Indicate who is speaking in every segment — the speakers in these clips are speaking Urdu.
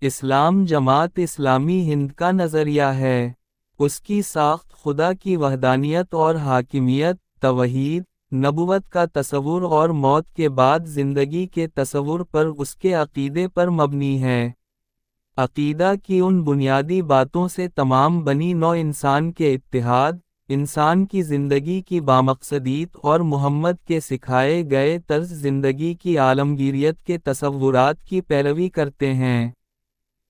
Speaker 1: اسلام جماعت اسلامی ہند کا نظریہ ہے۔ اس کی ساخت خدا کی وحدانیت اور حاکمیت، توحید، نبوت کا تصور اور موت کے بعد زندگی کے تصور پر اس کے عقیدے پر مبنی ہے۔ عقیدہ کی ان بنیادی باتوں سے تمام بنی نوع انسان کے اتحاد، انسان کی زندگی کی بامقصدیت اور محمد کے سکھائے گئے طرز زندگی کی عالمگیریت کے تصورات کی پیروی کرتے ہیں۔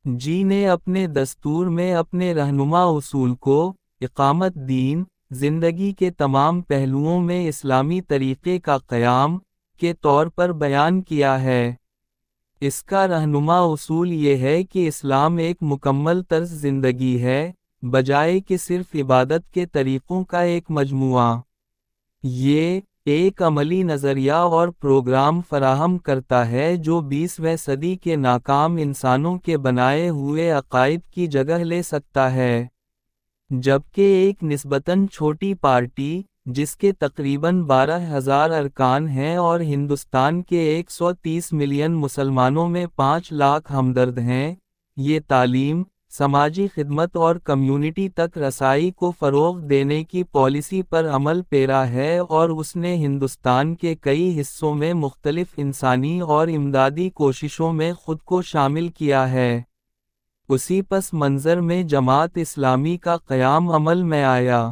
Speaker 1: جی نے اپنے دستور میں اپنے رہنما اصول کو اقامت دین، زندگی کے تمام پہلوؤں میں اسلامی طریقے کا قیام کے طور پر بیان کیا ہے۔ اس کا رہنما اصول یہ ہے کہ اسلام ایک مکمل طرز زندگی ہے، بجائے کہ صرف عبادت کے طریقوں کا ایک مجموعہ۔ یہ ایک عملی نظریہ اور پروگرام فراہم کرتا ہے جو 20ویں صدی کے ناکام انسانوں کے بنائے ہوئے عقائد کی جگہ لے سکتا ہے، جبکہ ایک نسبتاً چھوٹی پارٹی، جس کے تقریباً 12,000 ارکان ہیں اور ہندوستان کے 130 ملین مسلمانوں میں 5 لاکھ ہمدرد ہیں، یہ تعلیم، سماجی خدمت اور کمیونٹی تک رسائی کو فروغ دینے کی پالیسی پر عمل پیرا ہے اور اس نے ہندوستان کے کئی حصوں میں مختلف انسانی اور امدادی کوششوں میں خود کو شامل کیا ہے۔ اسی پس منظر میں جماعت اسلامی کا قیام عمل میں آیا۔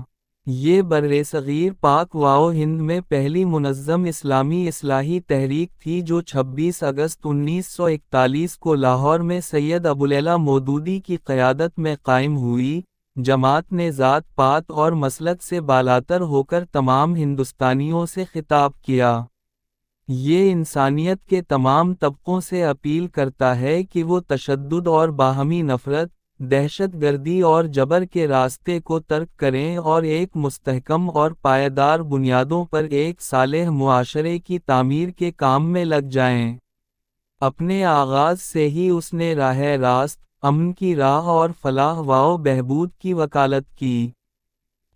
Speaker 1: یہ برصغیر پاک و ہند میں پہلی منظم اسلامی اصلاحی تحریک تھی جو 26 اگست 1941 کو لاہور میں سید ابوالعلا مودودی کی قیادت میں قائم ہوئی۔ جماعت نے ذات پات اور مسلک سے بالاتر ہو کر تمام ہندوستانیوں سے خطاب کیا۔ یہ انسانیت کے تمام طبقوں سے اپیل کرتا ہے کہ وہ تشدد اور باہمی نفرت، دہشت گردی اور جبر کے راستے کو ترک کریں اور ایک مستحکم اور پائیدار بنیادوں پر ایک صالح معاشرے کی تعمیر کے کام میں لگ جائیں۔ اپنے آغاز سے ہی اس نے راہ راست، امن کی راہ اور فلاح و بہبود کی وکالت کی۔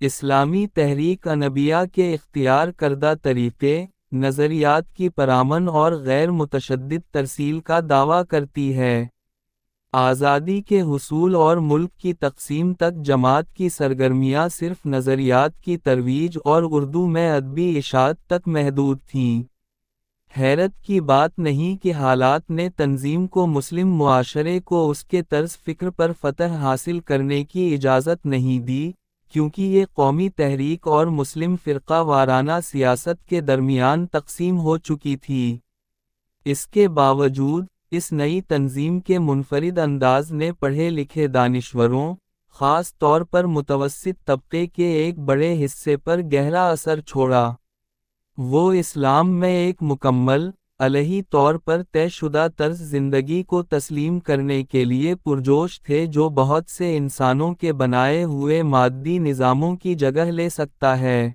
Speaker 1: اسلامی تحریک انبیاء کے اختیار کردہ طریقے، نظریات کی پرامن اور غیر متشدد ترسیل کا دعویٰ کرتی ہے۔ آزادی کے حصول اور ملک کی تقسیم تک جماعت کی سرگرمیاں صرف نظریات کی ترویج اور اردو میں ادبی اشاعت تک محدود تھیں۔ حیرت کی بات نہیں کہ حالات نے تنظیم کو مسلم معاشرے کو اس کے طرز فکر پر فتح حاصل کرنے کی اجازت نہیں دی، کیونکہ یہ قومی تحریک اور مسلم فرقہ وارانہ سیاست کے درمیان تقسیم ہو چکی تھی۔ اس کے باوجود، اس نئی تنظیم کے منفرد انداز نے پڑھے لکھے دانشوروں، خاص طور پر متوسط طبقے کے ایک بڑے حصے پر گہرا اثر چھوڑا۔ وہ اسلام میں ایک مکمل، الہی طور پر طے شدہ طرز زندگی کو تسلیم کرنے کے لیے پرجوش تھے جو بہت سے انسانوں کے بنائے ہوئے مادی نظاموں کی جگہ لے سکتا ہے۔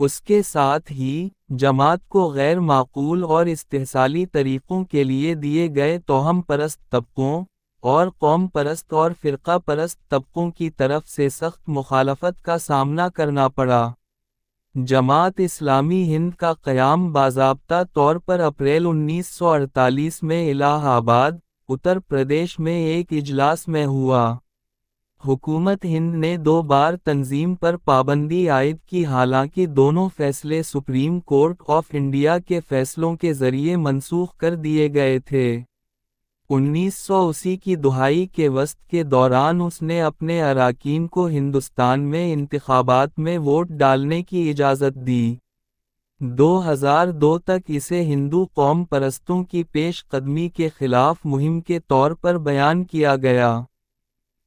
Speaker 1: اس کے ساتھ ہی، جماعت کو غیر معقول اور استحصالی طریقوں کے لیے دیے گئے توہم پرست طبقوں، اور قوم پرست اور فرقہ پرست طبقوں کی طرف سے سخت مخالفت کا سامنا کرنا پڑا۔ جماعت اسلامی ہند کا قیام باضابطہ طور پر اپریل 1948 میں الہ آباد، اتر پردیش میں ایک اجلاس میں ہوا۔ حکومت ہند نے 2 بار تنظیم پر پابندی عائد کی، حالانکہ دونوں فیصلے سپریم کورٹ آف انڈیا کے فیصلوں کے ذریعے منسوخ کر دیے گئے تھے۔ 1980 کی دہائی کے وسط کے دوران اس نے اپنے اراکین کو ہندوستان میں انتخابات میں ووٹ ڈالنے کی اجازت دی۔ 2002 تک اسے ہندو قوم پرستوں کی پیش قدمی کے خلاف مہم کے طور پر بیان کیا گیا۔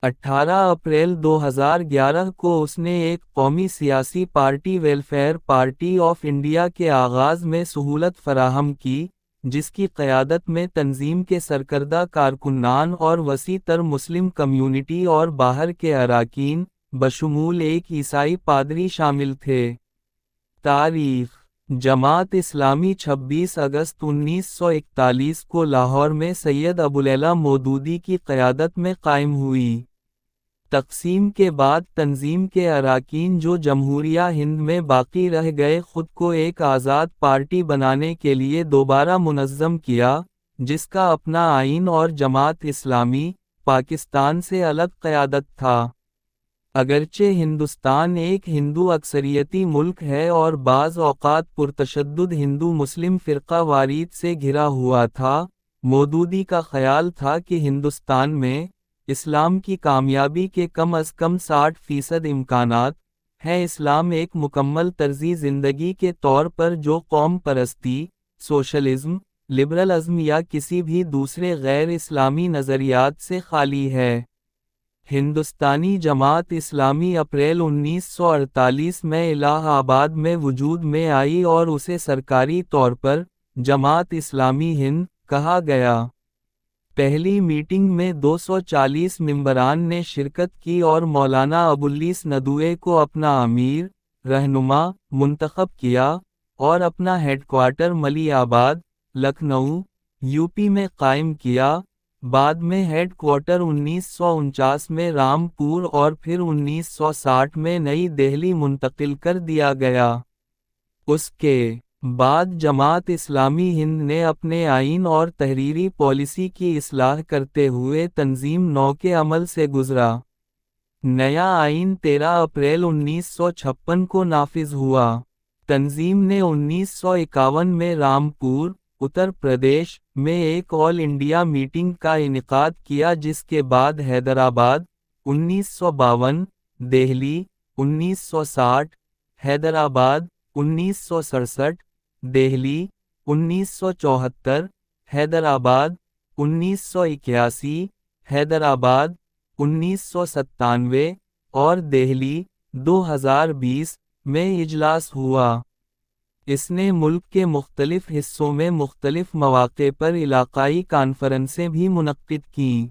Speaker 1: 18 اپریل 2011 کو اس نے ایک قومی سیاسی party welfare party of India کے آغاز میں سہولت فراہم کی، جس کی قیادت میں تنظیم کے سرکردہ کارکنان اور وسیع تر مسلم کمیونٹی اور باہر کے اراکین، بشمول ایک عیسائی پادری شامل تھے۔ تاریخ: جماعت اسلامی 26 اگست 1941 کو لاہور میں سید ابوالعلا مودودی کی قیادت میں قائم ہوئی۔ تقسیم کے بعد تنظیم کے اراکین جو جمہوریہ ہند میں باقی رہ گئے خود کو ایک آزاد پارٹی بنانے کے لیے دوبارہ منظم کیا، جس کا اپنا آئین اور جماعت اسلامی پاکستان سے الگ قیادت تھا۔ اگرچہ ہندوستان ایک ہندو اکثریتی ملک ہے اور بعض اوقات پرتشدد ہندو مسلم فرقہ واریت سے گھرا ہوا تھا، مودودی کا خیال تھا کہ ہندوستان میں اسلام کی کامیابی کے کم از کم 60% امکانات ہیں۔ اسلام ایک مکمل طرزِ زندگی کے طور پر جو قوم پرستی، سوشلزم، لبرلزم یا کسی بھی دوسرے غیر اسلامی نظریات سے خالی ہے۔ ہندوستانی جماعت اسلامی اپریل 1948 میں الہ آباد میں وجود میں آئی اور اسے سرکاری طور پر جماعت اسلامی ہند کہا گیا۔ پہلی میٹنگ میں 240 ممبران نے شرکت کی اور مولانا ابواللیث ندوے کو اپنا امیر رہنما منتخب کیا اور اپنا ہیڈ کوارٹر ملی آباد، لکھنؤ، یوپی میں قائم کیا۔ بعد میں ہیڈ کوارٹر 1949 میں رامپور اور پھر 1960 میں نئی دہلی منتقل کر دیا گیا۔ اس کے بعد جماعت اسلامی ہند نے اپنے آئین اور تحریری پالیسی کی اصلاح کرتے ہوئے تنظیم نو کے عمل سے گزرا۔ نیا آئین 13 اپریل 1956 کو نافذ ہوا۔ تنظیم نے 1951 میں رامپور، اتر پردیش میں ایک آل انڈیا میٹنگ کا انعقاد کیا، جس کے بعد حیدرآباد 1952، دہلی 1960، حیدرآباد 1967، دہلی 1974، حیدرآباد 1981، حیدرآباد 1997 اور دہلی 2020 میں اجلاس ہوا۔ اس نے ملک کے مختلف حصوں میں مختلف مواقع پر علاقائی کانفرنسیں بھی منعقد کیں۔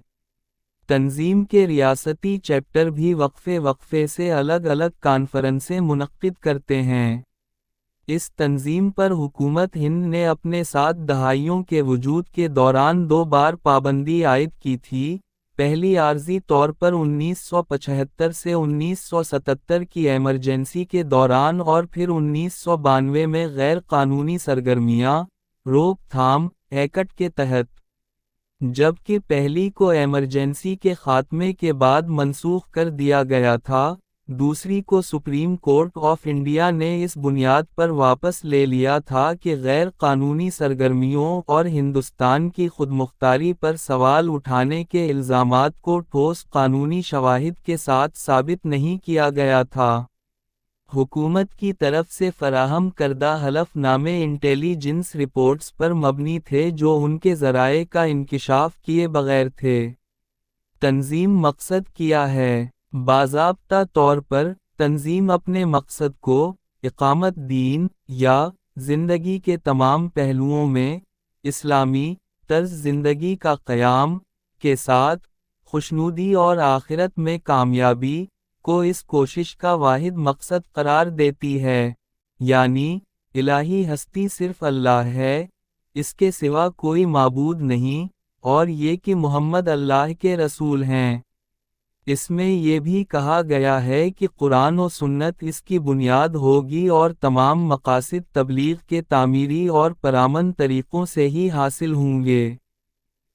Speaker 1: تنظیم کے ریاستی چیپٹر بھی وقفے وقفے سے الگ الگ کانفرنسیں منعقد کرتے ہیں۔ اس تنظیم پر حکومت ہند نے اپنے 7 دہائیوں کے وجود کے دوران 2 بار پابندی عائد کی تھی، پہلی عارضی طور پر 1975 سے 1977 کی ایمرجنسی کے دوران اور پھر 1992 میں غیر قانونی سرگرمیاں روک تھام ایکٹ کے تحت، جبکہ پہلی کو ایمرجنسی کے خاتمے کے بعد منسوخ کر دیا گیا تھا، دوسری کو سپریم کورٹ آف انڈیا نے اس بنیاد پر واپس لے لیا تھا کہ غیر قانونی سرگرمیوں اور ہندوستان کی خود مختاری پر سوال اٹھانے کے الزامات کو ٹھوس قانونی شواہد کے ساتھ ثابت نہیں کیا گیا تھا۔ حکومت کی طرف سے فراہم کردہ حلف نامے انٹیلی جنس رپورٹس پر مبنی تھے جو ان کے ذرائع کا انکشاف کیے بغیر تھے۔ تنظیم مقصد کیا ہے؟ باضابطہ طور پر، تنظیم اپنے مقصد کو اقامت دین یا زندگی کے تمام پہلوؤں میں اسلامی طرز زندگی کا قیام کے ساتھ خوشنودی اور آخرت میں کامیابی کو اس کوشش کا واحد مقصد قرار دیتی ہے، یعنی الہی ہستی صرف اللہ ہے، اس کے سوا کوئی معبود نہیں، اور یہ کہ محمد اللہ کے رسول ہیں۔ اس میں یہ بھی کہا گیا ہے کہ قرآن و سنت اس کی بنیاد ہوگی اور تمام مقاصد تبلیغ کے تعمیری اور پرامن طریقوں سے ہی حاصل ہوں گے۔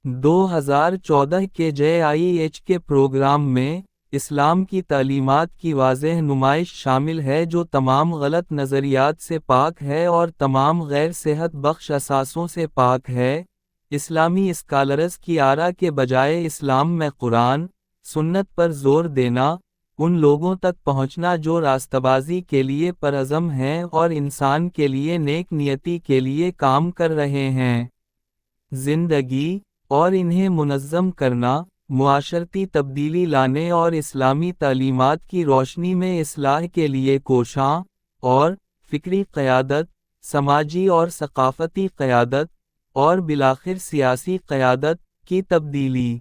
Speaker 1: 2014 کے JIH کے پروگرام میں اسلام کی تعلیمات کی واضح نمائش شامل ہے جو تمام غلط نظریات سے پاک ہے اور تمام غیر صحت بخش اثاثوں سے پاک ہے۔ اسلامی اسکالرز کی آرا کے بجائے اسلام میں قرآن سنت پر زور دینا، ان لوگوں تک پہنچنا جو راستہ بازی کے لیے پرعزم ہیں اور انسان کے لیے نیک نیتی کے لیے کام کر رہے ہیں۔ زندگی اور انہیں منظم کرنا، معاشرتی تبدیلی لانے اور اسلامی تعلیمات کی روشنی میں اصلاح کے لیے کوشاں اور فکری قیادت، سماجی اور ثقافتی قیادت، اور بالآخر سیاسی قیادت کی تبدیلی۔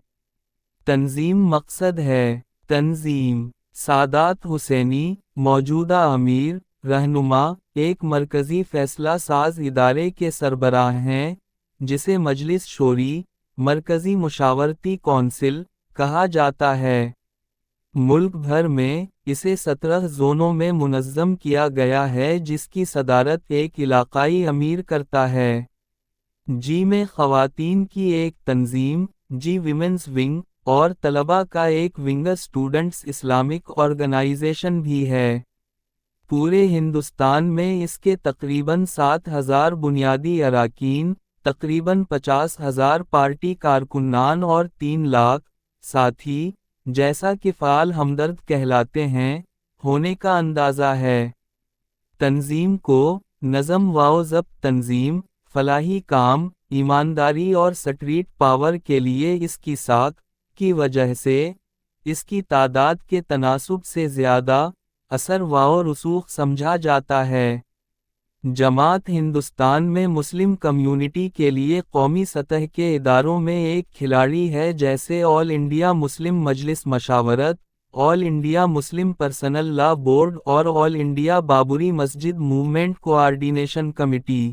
Speaker 1: تنظیم مقصد ہے۔ تنظیم سادات حسینی، موجودہ امیر رہنما، ایک مرکزی فیصلہ ساز ادارے کے سربراہ ہیں جسے مجلس شوری، مرکزی مشاورتی کونسل کہا جاتا ہے۔ ملک بھر میں اسے 17 زونوں میں منظم کیا گیا ہے جس کی صدارت ایک علاقائی امیر کرتا ہے۔ جی میں خواتین کی ایک تنظیم جی ویمنز ونگ اور طلباء کا ایک ونگ اسٹوڈنٹس اسلامک آرگنائزیشن بھی ہے۔ پورے ہندوستان میں اس کے تقریباً 7,000 بنیادی اراکین، تقریباً 50,000 پارٹی کارکنان اور 3 لاکھ ساتھی، جیسا کہ فعال ہمدرد کہلاتے ہیں، ہونے کا اندازہ ہے۔ تنظیم کو نظم و ضبط، تنظیم، فلاحی کام، ایمانداری اور سٹریٹ پاور کے لیے اس کی ساکھ کی وجہ سے اس کی تعداد کے تناسب سے زیادہ اثر و رسوخ سمجھا جاتا ہے۔ جماعت ہندوستان میں مسلم کمیونٹی کے لیے قومی سطح کے اداروں میں ایک کھلاڑی ہے، جیسے آل انڈیا مسلم مجلس مشاورت، آل انڈیا مسلم پرسنل لا بورڈ اور آل انڈیا بابری مسجد موومنٹ کوآرڈینیشن کمیٹی۔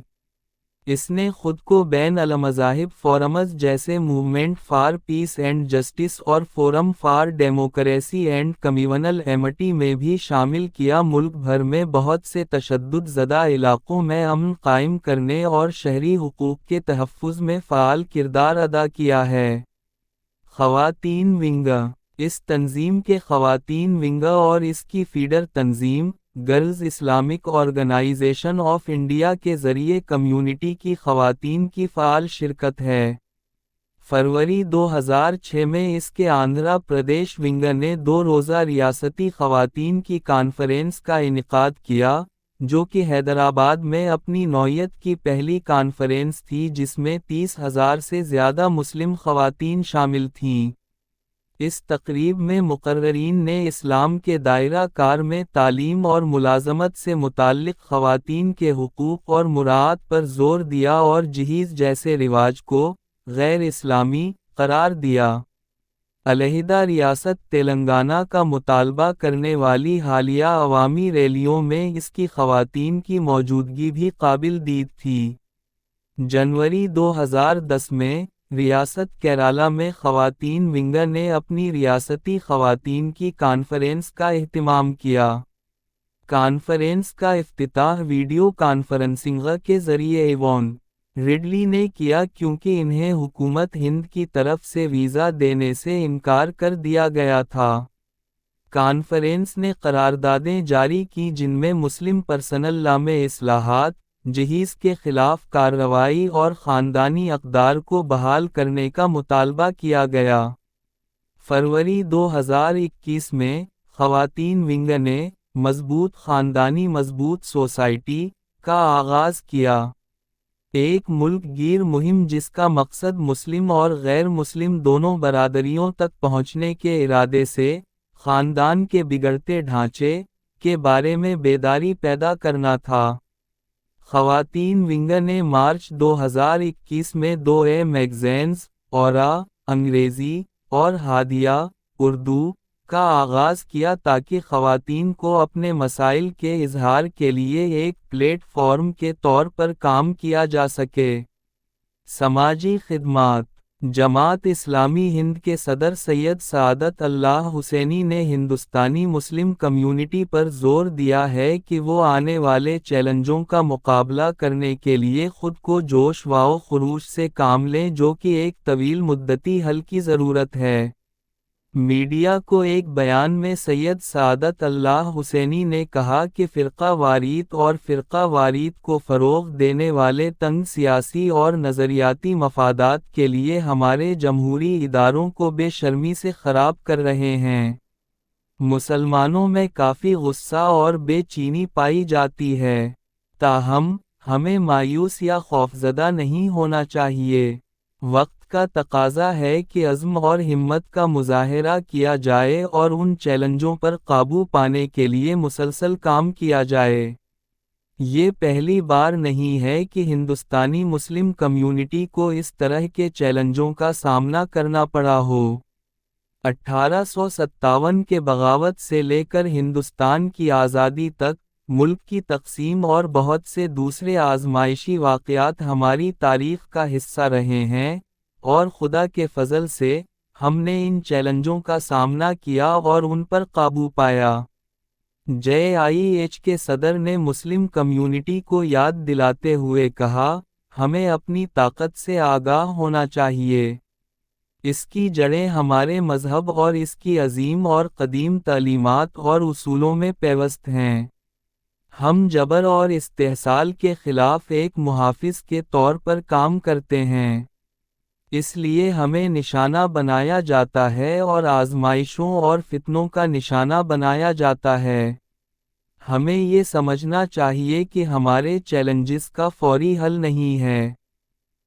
Speaker 1: اس نے خود کو بین المذاہب فورمز جیسے movement for peace and justice اور forum for democracy and communal amity میں بھی شامل کیا۔ ملک بھر میں بہت سے تشدد زدہ علاقوں میں امن قائم کرنے اور شہری حقوق کے تحفظ میں فعال کردار ادا کیا ہے۔ خواتین ونگ، اس تنظیم کے خواتین ونگ اور اس کی فیڈر تنظیم girls Islamic organisation of India کے ذریعے کمیونٹی کی خواتین کی فعال شرکت ہے۔ فروری 2006 میں اس کے آندھرا پردیش ونگ نے 2 روزہ ریاستی خواتین کی کانفرنس کا انعقاد کیا، جو کہ حیدرآباد میں اپنی نوعیت کی پہلی کانفرنس تھی جس میں 30,000 سے زیادہ مسلم خواتین شامل تھیں۔ اس تقریب میں مقررین نے اسلام کے دائرہ کار میں تعلیم اور ملازمت سے متعلق خواتین کے حقوق اور مراعات پر زور دیا اور جہیز جیسے رواج کو غیر اسلامی قرار دیا۔ علیحدہ ریاست تلنگانہ کا مطالبہ کرنے والی حالیہ عوامی ریلیوں میں اس کی خواتین کی موجودگی بھی قابل دید تھی۔ جنوری 2010 میں ریاست کیرالہ میں خواتین ونگ نے اپنی ریاستی خواتین کی کانفرنس کا اہتمام کیا۔ کانفرنس کا افتتاح ویڈیو کانفرنسنگ کے ذریعے ایوان ریڈلی نے کیا کیونکہ انہیں حکومت ہند کی طرف سے ویزا دینے سے انکار کر دیا گیا تھا۔ کانفرنس نے قراردادیں جاری کی جن میں مسلم پرسنل لا میں اصلاحات، جہیز کے خلاف کارروائی اور خاندانی اقدار کو بحال کرنے کا مطالبہ کیا گیا۔ فروری 2021 میں خواتین ونگ نے مضبوط خاندانی مضبوط سوسائٹی کا آغاز کیا، ایک ملک گیر مہم جس کا مقصد مسلم اور غیر مسلم دونوں برادریوں تک پہنچنے کے ارادے سے خاندان کے بگڑتے ڈھانچے کے بارے میں بیداری پیدا کرنا تھا۔ خواتین ونگ نے مارچ 2021 میں 2 میگزینز، اورا انگریزی اور ہادیہ اردو کا آغاز کیا تاکہ خواتین کو اپنے مسائل کے اظہار کے لیے ایک پلیٹ فارم کے طور پر کام کیا جا سکے۔ سماجی خدمات، جماعت اسلامی ہند کے صدر سید سعادت اللہ حسینی نے ہندوستانی مسلم کمیونٹی پر زور دیا ہے کہ وہ آنے والے چیلنجوں کا مقابلہ کرنے کے لیے خود کو جوش و خروش سے کام لیں جو کہ ایک طویل مدتی حل کی ضرورت ہے۔ میڈیا کو ایک بیان میں سید سعادت اللہ حسینی نے کہا کہ فرقہ واریت اور فرقہ واریت کو فروغ دینے والے تنگ سیاسی اور نظریاتی مفادات کے لیے ہمارے جمہوری اداروں کو بے شرمی سے خراب کر رہے ہیں۔ مسلمانوں میں کافی غصہ اور بے چینی پائی جاتی ہے، تاہم ہمیں مایوس یا خوفزدہ نہیں ہونا چاہیے۔ وقت کا تقاضا ہے کہ عزم اور ہمت کا مظاہرہ کیا جائے اور ان چیلنجوں پر قابو پانے کے لیے مسلسل کام کیا جائے۔ یہ پہلی بار نہیں ہے کہ ہندوستانی مسلم کمیونٹی کو اس طرح کے چیلنجوں کا سامنا کرنا پڑا ہو۔ 1857 کے بغاوت سے لے کر ہندوستان کی آزادی تک، ملک کی تقسیم اور بہت سے دوسرے آزمائشی واقعات ہماری تاریخ کا حصہ رہے ہیں، اور خدا کے فضل سے ہم نے ان چیلنجوں کا سامنا کیا اور ان پر قابو پایا۔ JIH کے صدر نے مسلم کمیونٹی کو یاد دلاتے ہوئے کہا، ہمیں اپنی طاقت سے آگاہ ہونا چاہیے۔ اس کی جڑیں ہمارے مذہب اور اس کی عظیم اور قدیم تعلیمات اور اصولوں میں پیوست ہیں۔ ہم جبر اور استحصال کے خلاف ایک محافظ کے طور پر کام کرتے ہیں۔ اس لیے ہمیں نشانہ بنایا جاتا ہے اور آزمائشوں اور فتنوں کا نشانہ بنایا جاتا ہے۔ ہمیں یہ سمجھنا چاہیے کہ ہمارے چیلنجز کا فوری حل نہیں ہے۔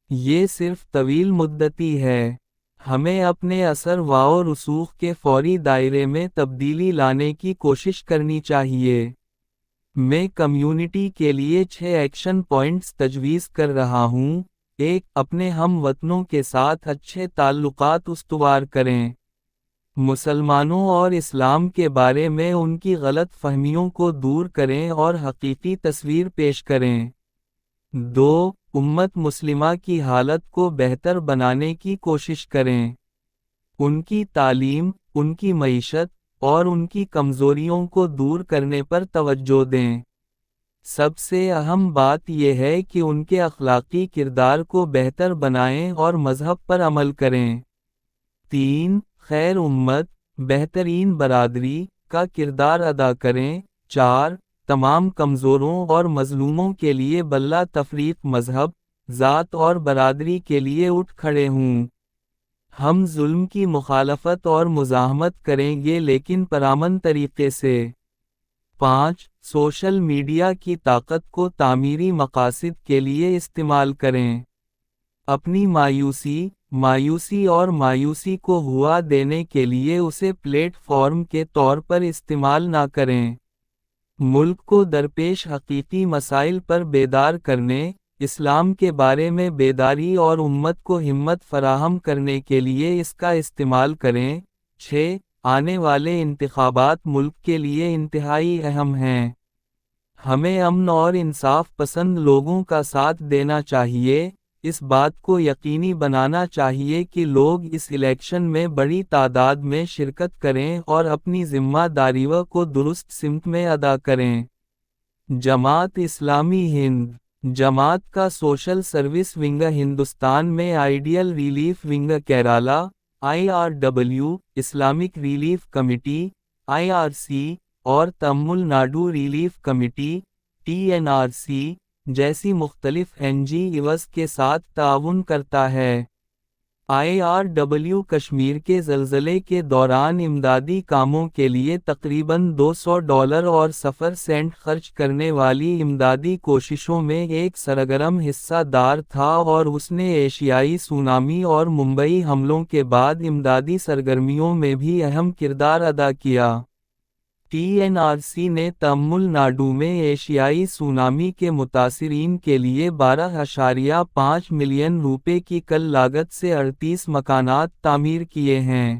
Speaker 1: یہ صرف طویل مدتی ہے۔ ہمیں اپنے اثر و رسوخ کے فوری دائرے میں تبدیلی لانے کی کوشش کرنی چاہیے۔ میں کمیونٹی کے لیے 6 ایکشن پوائنٹس تجویز کر رہا ہوں۔ 1. اپنے ہم وطنوں کے ساتھ اچھے تعلقات استوار کریں۔ مسلمانوں اور اسلام کے بارے میں ان کی غلط فہمیوں کو دور کریں اور حقیقی تصویر پیش کریں۔ 2. امت مسلمہ کی حالت کو بہتر بنانے کی کوشش کریں۔ ان کی تعلیم، ان کی معیشت، اور ان کی کمزوریوں کو دور کرنے پر توجہ دیں۔ سب سے اہم بات یہ ہے کہ ان کے اخلاقی کردار کو بہتر بنائیں اور مذہب پر عمل کریں۔ 3. خیر امت، بہترین برادری کا کردار ادا کریں۔ 4. تمام کمزوروں اور مظلوموں کے لیے بلا تفریق مذہب، ذات اور برادری کے لیے اٹھ کھڑے ہوں۔ ہم ظلم کی مخالفت اور مزاحمت کریں گے لیکن پرامن طریقے سے۔ 5. سوشل میڈیا کی طاقت کو تعمیری مقاصد کے لیے استعمال کریں۔ اپنی مایوسی اور مایوسی کو ہوا دینے کے لیے اسے پلیٹ فارم کے طور پر استعمال نہ کریں۔ ملک کو درپیش حقیقی مسائل پر بیدار کرنے، اسلام کے بارے میں بیداری اور امت کو ہمت فراہم کرنے کے لیے اس کا استعمال کریں۔ 6. آنے والے انتخابات ملک کے لیے انتہائی اہم ہیں۔ ہمیں امن اور انصاف پسند لوگوں کا ساتھ دینا چاہیے۔ اس بات کو یقینی بنانا چاہیے کہ لوگ اس الیکشن میں بڑی تعداد میں شرکت کریں اور اپنی ذمہ داریوں کو درست سمت میں ادا کریں۔ جماعت اسلامی ہند۔ جماعت کا سوشل سروس ونگ ہندوستان میں ideal relief wing Kerala IRW، Islamic relief committee IRC، اور Tamil Nadu relief committee TNRC جیسی مختلف NGOs کے ساتھ تعاون کرتا ہے۔ IRW کشمیر کے زلزلے کے دوران امدادی کاموں کے لیے تقریباً $200 اور 0 سینٹ خرچ کرنے والی امدادی کوششوں میں ایک سرگرم حصہ دار تھا اور اس نے ایشیائی سونامی اور ممبئی حملوں کے بعد امدادی سرگرمیوں میں بھی اہم کردار ادا کیا۔ TNRC نے تمل ناڈو میں ایشیائی سونامی کے متاثرین کے لیے 12.5 ملین روپے کی کل لاگت سے 38 مکانات تعمیر کیے ہیں۔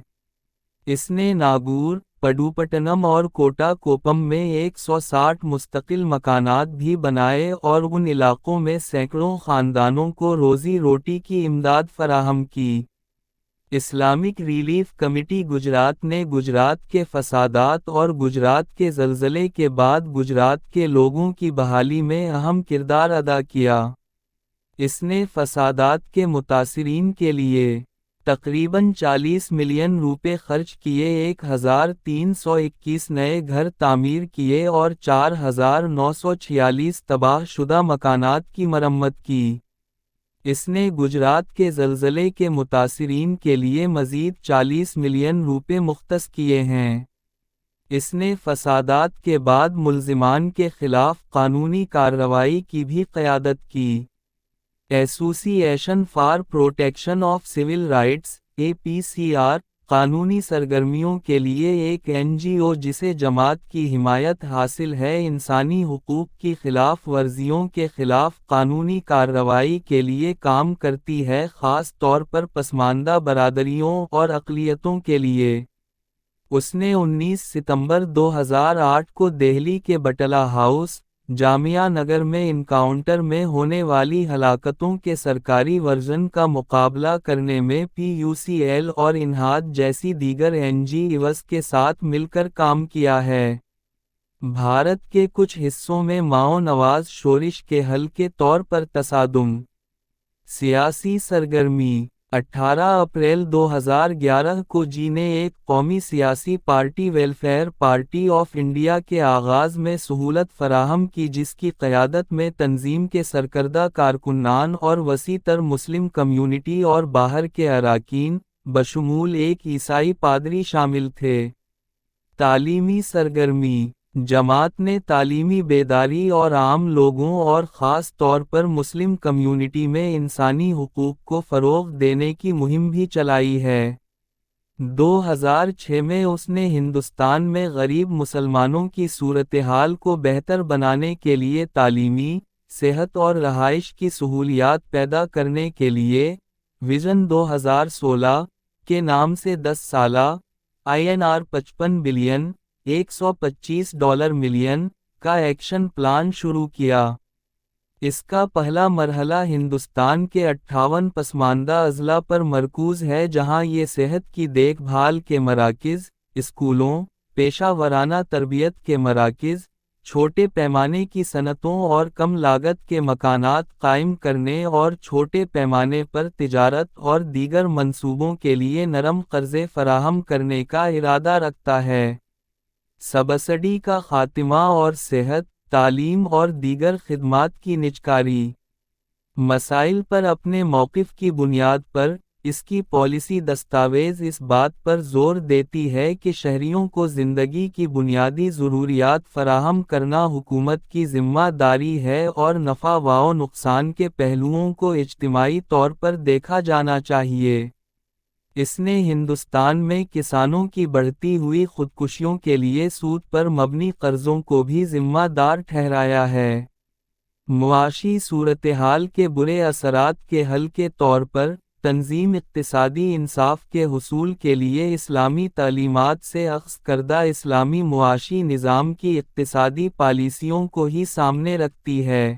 Speaker 1: اس نے ناگور، پڈوپٹنم اور کوٹا کوپم میں 160 مستقل مکانات بھی بنائے اور ان علاقوں میں سینکڑوں خاندانوں کو روزی روٹی کی امداد فراہم کی۔ اسلامک ریلیف کمیٹی گجرات نے گجرات کے فسادات اور گجرات کے زلزلے کے بعد گجرات کے لوگوں کی بحالی میں اہم کردار ادا کیا۔ اس نے فسادات کے متاثرین کے لیے تقریباً 40 ملین روپے خرچ کیے، 1321 نئے گھر تعمیر کیے اور 4946 تباہ شدہ مکانات کی مرمت کی۔ اس نے گجرات کے زلزلے کے متاثرین کے لیے مزید 40 ملین روپے مختص کیے ہیں۔ اس نے فسادات کے بعد ملزمان کے خلاف قانونی کارروائی کی بھی قیادت کی۔ ایسوسی ایشن for protection of civil rights APCR قانونی سرگرمیوں کے لیے ایک NGO جسے جماعت کی حمایت حاصل ہے، انسانی حقوق کی خلاف ورزیوں کے خلاف قانونی کارروائی کے لیے کام کرتی ہے، خاص طور پر پسماندہ برادریوں اور اقلیتوں کے لیے۔ اس نے 19 ستمبر 2008 کو دہلی کے بٹلہ ہاؤس، جامعہ نگر میں انکاؤنٹر میں ہونے والی ہلاکتوں کے سرکاری ورژن کا مقابلہ کرنے میں PUCL اور انہاد جیسی دیگر NGOs کے ساتھ مل کر کام کیا ہے۔ بھارت کے کچھ حصوں میں ماؤ نواز شورش کے حل کے طور پر تصادم سیاسی سرگرمی 18 اپریل 2011 کو جی نے ایک قومی سیاسی party welfare party of India کے آغاز میں سہولت فراہم کی، جس کی قیادت میں تنظیم کے سرکردہ کارکنان اور وسیع تر مسلم کمیونٹی اور باہر کے اراکین بشمول ایک عیسائی پادری شامل تھے۔ تعلیمی سرگرمی جماعت نے تعلیمی بیداری اور عام لوگوں اور خاص طور پر مسلم کمیونٹی میں انسانی حقوق کو فروغ دینے کی مہم بھی چلائی ہے۔ 2006 میں اس نے ہندوستان میں غریب مسلمانوں کی صورتحال کو بہتر بنانے کے لیے تعلیمی، صحت اور رہائش کی سہولیات پیدا کرنے کے لیے ویژن 2016 کے نام سے 10 سالہ INR 55 بلین $125 ملین کا ایکشن پلان شروع کیا۔ اس کا پہلا مرحلہ ہندوستان کے 58 پسماندہ اضلاع پر مرکوز ہے، جہاں یہ صحت کی دیکھ بھال کے مراکز، اسکولوں، پیشہ ورانہ تربیت کے مراکز، چھوٹے پیمانے کی صنعتوں اور کم لاگت کے مکانات قائم کرنے اور چھوٹے پیمانے پر تجارت اور دیگر منصوبوں کے لیے نرم قرضے فراہم کرنے کا ارادہ رکھتا ہے۔ سبسڈی کا خاتمہ اور صحت، تعلیم اور دیگر خدمات کی نجکاری۔ مسائل پر اپنے موقف کی بنیاد پر، اس کی پالیسی دستاویز اس بات پر زور دیتی ہے کہ شہریوں کو زندگی کی بنیادی ضروریات فراہم کرنا حکومت کی ذمہ داری ہے اور نفع و نقصان کے پہلوؤں کو اجتماعی طور پر دیکھا جانا چاہیے۔ اس نے ہندوستان میں کسانوں کی بڑھتی ہوئی خودکشیوں کے لیے سود پر مبنی قرضوں کو بھی ذمہ دار ٹھہرایا ہے۔ معاشی صورتحال کے برے اثرات کے حل کے طور پر، تنظیم اقتصادی انصاف کے حصول کے لیے اسلامی تعلیمات سے اخذ کردہ اسلامی معاشی نظام کی اقتصادی پالیسیوں کو ہی سامنے رکھتی ہے۔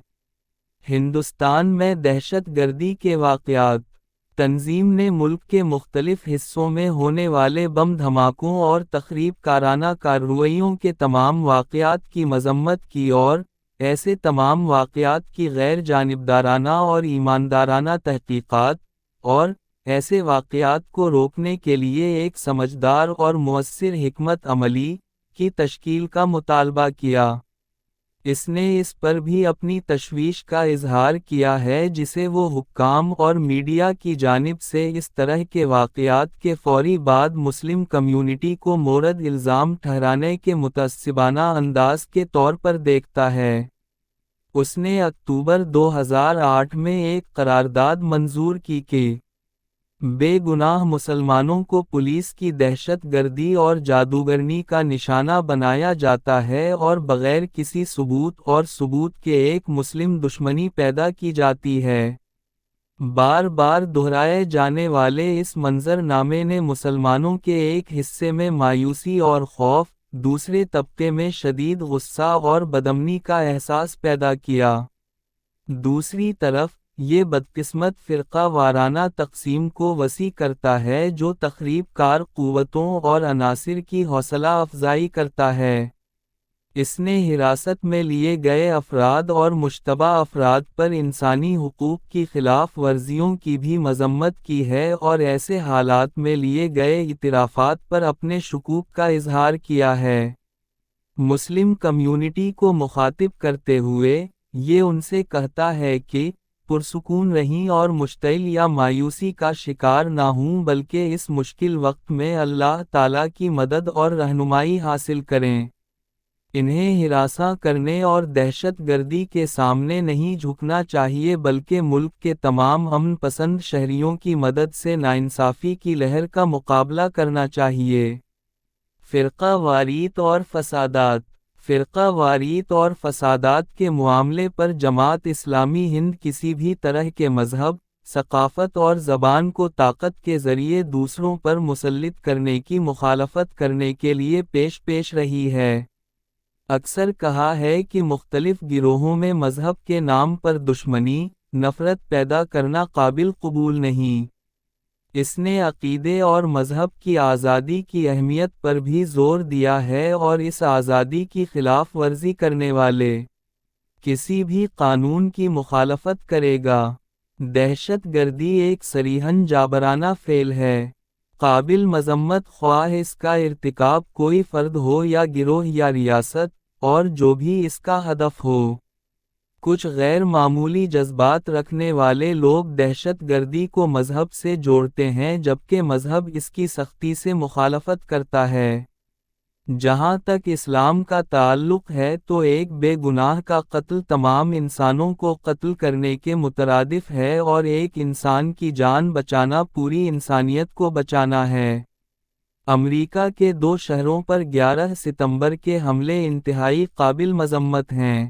Speaker 1: ہندوستان میں دہشت گردی کے واقعات۔ تنظیم نے ملک کے مختلف حصوں میں ہونے والے بم دھماکوں اور تخریب کارانہ کارروائیوں کے تمام واقعات کی مذمت کی اور ایسے تمام واقعات کی غیر جانبدارانہ اور ایماندارانہ تحقیقات اور ایسے واقعات کو روکنے کے لیے ایک سمجھدار اور مؤثر حکمت عملی کی تشکیل کا مطالبہ کیا۔ اس نے اس پر بھی اپنی تشویش کا اظہار کیا ہے جسے وہ حکام اور میڈیا کی جانب سے اس طرح کے واقعات کے فوری بعد مسلم کمیونٹی کو مورد الزام ٹھہرانے کے متعصبانہ انداز کے طور پر دیکھتا ہے۔ اس نے اکتوبر 2008 میں ایک قرارداد منظور کی کہ بے گناہ مسلمانوں کو پولیس کی دہشت گردی اور جادوگرنی کا نشانہ بنایا جاتا ہے اور بغیر کسی ثبوت اور ثبوت کے ایک مسلم دشمنی پیدا کی جاتی ہے۔ بار بار دہرائے جانے والے اس منظر نامے نے مسلمانوں کے ایک حصے میں مایوسی اور خوف، دوسرے طبقے میں شدید غصہ اور بدامنی کا احساس پیدا کیا۔ دوسری طرف، یہ بدقسمت فرقہ وارانہ تقسیم کو وسیع کرتا ہے جو تخریب کار قوتوں اور عناصر کی حوصلہ افزائی کرتا ہے۔ اس نے حراست میں لیے گئے افراد اور مشتبہ افراد پر انسانی حقوق کی خلاف ورزیوں کی بھی مذمت کی ہے اور ایسے حالات میں لیے گئے اعترافات پر اپنے شکوک کا اظہار کیا ہے۔ مسلم کمیونٹی کو مخاطب کرتے ہوئے، یہ ان سے کہتا ہے کہ پرسکون رہیں اور مشتعل یا مایوسی کا شکار نہ ہوں، بلکہ اس مشکل وقت میں اللہ تعالیٰ کی مدد اور رہنمائی حاصل کریں۔ انہیں ہراساں کرنے اور دہشت گردی کے سامنے نہیں جھکنا چاہیے، بلکہ ملک کے تمام امن پسند شہریوں کی مدد سے ناانصافی کی لہر کا مقابلہ کرنا چاہیے۔ فرقہ واریت اور فسادات۔ فرقہ واریت اور فسادات کے معاملے پر جماعت اسلامی ہند کسی بھی طرح کے مذہب، ثقافت اور زبان کو طاقت کے ذریعے دوسروں پر مسلط کرنے کی مخالفت کرنے کے لیے پیش رہی ہے۔ اکثر کہا ہے کہ مختلف گروہوں میں مذہب کے نام پر دشمنی، نفرت پیدا کرنا قابل قبول نہیں۔ اس نے عقیدے اور مذہب کی آزادی کی اہمیت پر بھی زور دیا ہے اور اس آزادی کی خلاف ورزی کرنے والے کسی بھی قانون کی مخالفت کرے گا۔ دہشت گردی ایک صریحاً جابرانہ فعل ہے، قابل مذمت خواہ اس کا ارتکاب کوئی فرد ہو یا گروہ یا ریاست، اور جو بھی اس کا ہدف ہو۔ کچھ غیر معمولی جذبات رکھنے والے لوگ دہشت گردی کو مذہب سے جوڑتے ہیں جبکہ مذہب اس کی سختی سے مخالفت کرتا ہے۔ جہاں تک اسلام کا تعلق ہے تو ایک بے گناہ کا قتل تمام انسانوں کو قتل کرنے کے مترادف ہے اور ایک انسان کی جان بچانا پوری انسانیت کو بچانا ہے۔ امریکہ کے 2 شہروں پر 11 ستمبر کے حملے انتہائی قابل مذمت ہیں۔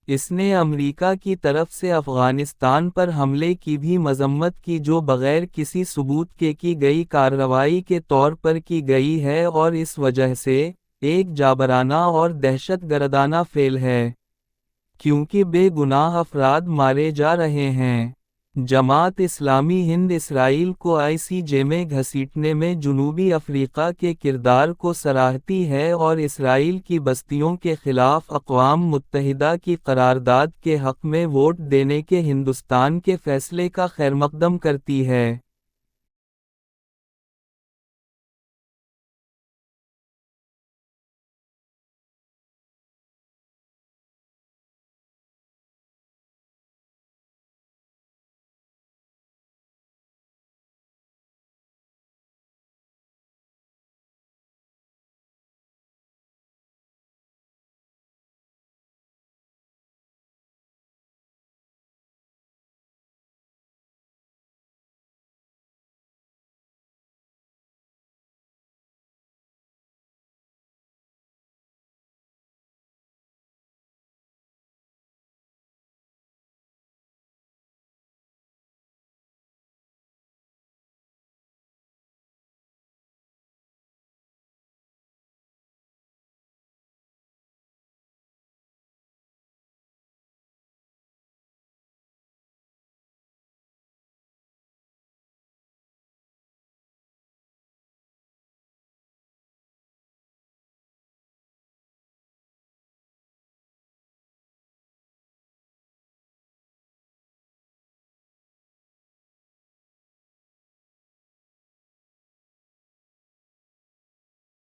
Speaker 1: اس نے امریکہ کی طرف سے افغانستان پر حملے کی بھی مذمت کی جو بغیر کسی ثبوت کے کی گئی کارروائی کے طور پر کی گئی ہے اور اس وجہ سے ایک جابرانہ اور دہشت گردانہ فعل ہے، کیونکہ بے گناہ افراد مارے جا رہے ہیں۔ جماعت اسلامی ہند اسرائیل کو ICJ میں گھسیٹنے میں جنوبی افریقہ کے کردار کو سراہتی ہے اور اسرائیل کی بستیوں کے خلاف اقوام متحدہ کی قرارداد کے حق میں ووٹ دینے کے ہندوستان کے فیصلے کا خیرمقدم کرتی ہے۔